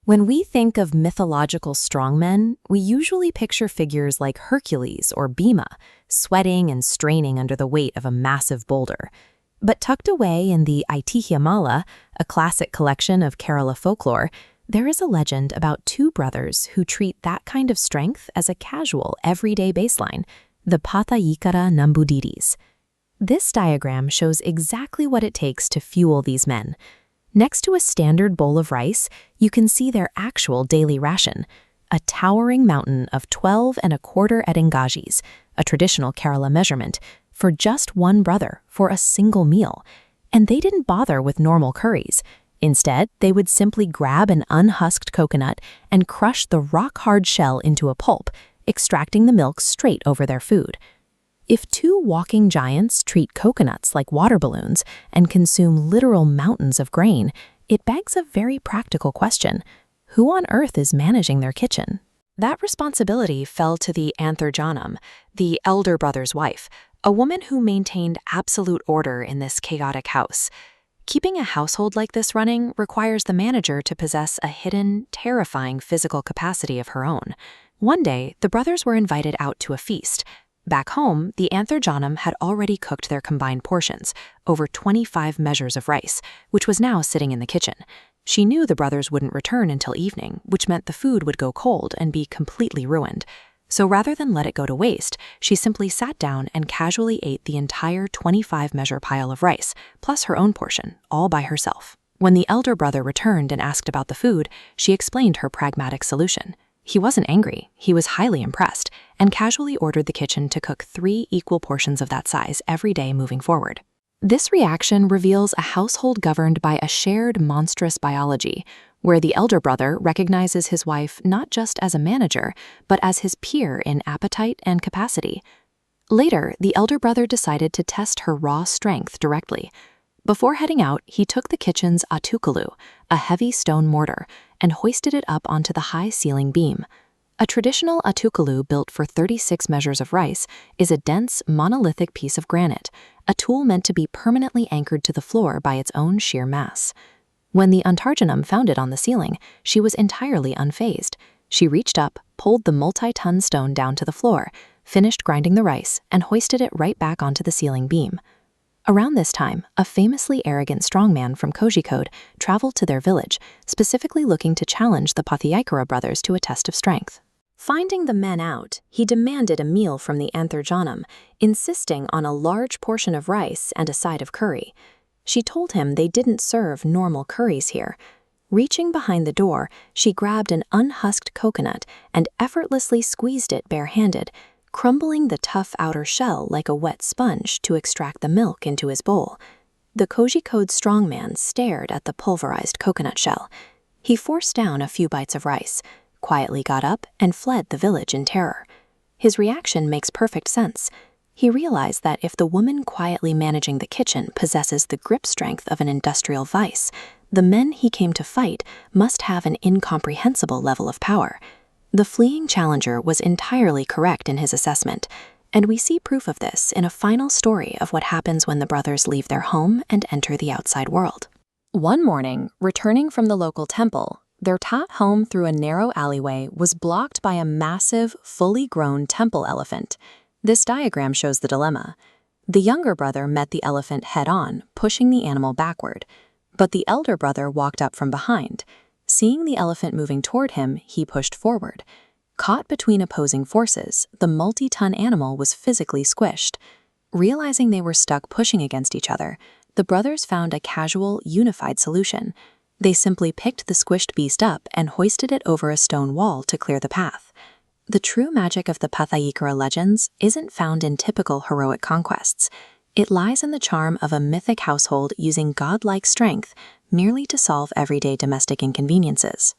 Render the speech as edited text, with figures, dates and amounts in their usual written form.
When we think of mythological strongmen, we usually picture figures like Hercules or Bhima, sweating and straining under the weight of a massive boulder. But tucked away in the Aithihyamala, a classic collection of Kerala folklore, there is a legend about two brothers who treat that kind of strength as a casual, everyday baseline, the Pathaikkara Namboodiris. This diagram shows exactly what it takes to fuel these men. Next to a standard bowl of rice, you can see their actual daily ration, a towering mountain of 12¼ edingajis, a traditional Kerala measurement, for just one brother for a single meal. And they didn't bother with normal curries. Instead, they would simply grab an unhusked coconut and crush the rock-hard shell into a pulp, extracting the milk straight over their food. If two walking giants treat coconuts like water balloons and consume literal mountains of grain, it begs a very practical question: who on earth is managing their kitchen? That responsibility fell to the Aithihyamala, the elder brother's wife, a woman who maintained absolute order in this chaotic house. Keeping a household like this running requires the manager to possess a hidden, terrifying physical capacity of her own. One day, the brothers were invited out to a feast. Back home, the Aithihyamala had already cooked their combined portions, over 25 measures of rice, which was now sitting in the kitchen. She knew the brothers wouldn't return until evening, which meant the food would go cold and be completely ruined. So rather than let it go to waste, she simply sat down and casually ate the entire 25-measure pile of rice, plus her own portion, all by herself. When the elder brother returned and asked about the food, she explained her pragmatic solution. He wasn't angry, he was highly impressed, and casually ordered the kitchen to cook 3 equal portions of that size every day moving forward. This reaction reveals a household governed by a shared monstrous biology, where the elder brother recognizes his wife not just as a manager, but as his peer in appetite and capacity. Later, the elder brother decided to test her raw strength directly. Before heading out, he took the kitchen's atukulu, a heavy stone mortar, and hoisted it up onto the high ceiling beam. A traditional atukulu built for 36 measures of rice is a dense, monolithic piece of granite, a tool meant to be permanently anchored to the floor by its own sheer mass. When the Aithihyamala found it on the ceiling, she was entirely unfazed. She reached up, pulled the multi-ton stone down to the floor, finished grinding the rice, and hoisted it right back onto the ceiling beam. Around this time, a famously arrogant strongman from Kozhikode traveled to their village, specifically looking to challenge the Pathaikkara brothers to a test of strength. Finding the men out, he demanded a meal from the Aithihyamala, insisting on a large portion of rice and a side of curry. She told him they didn't serve normal curries here. Reaching behind the door, she grabbed an unhusked coconut and effortlessly squeezed it barehanded, crumbling the tough outer shell like a wet sponge to extract the milk into his bowl. The Kozhikode strongman stared at the pulverized coconut shell. He forced down a few bites of rice, quietly got up, and fled the village in terror. His reaction makes perfect sense. He realized that if the woman quietly managing the kitchen possesses the grip strength of an industrial vice, the men he came to fight must have an incomprehensible level of power. The fleeing challenger was entirely correct in his assessment, and we see proof of this in a final story of what happens when the brothers leave their home and enter the outside world. One morning, returning from the local temple, their path home through a narrow alleyway was blocked by a massive, fully grown temple elephant. This diagram shows the dilemma. The younger brother met the elephant head-on, pushing the animal backward, but the elder brother walked up from behind. Seeing the elephant moving toward him, he pushed forward. Caught between opposing forces, the multi-ton animal was physically squished. Realizing they were stuck pushing against each other, the brothers found a casual, unified solution. They simply picked the squished beast up and hoisted it over a stone wall to clear the path. The true magic of the Pathaikkara legends isn't found in typical heroic conquests. It lies in the charm of a mythic household using godlike strength merely to solve everyday domestic inconveniences.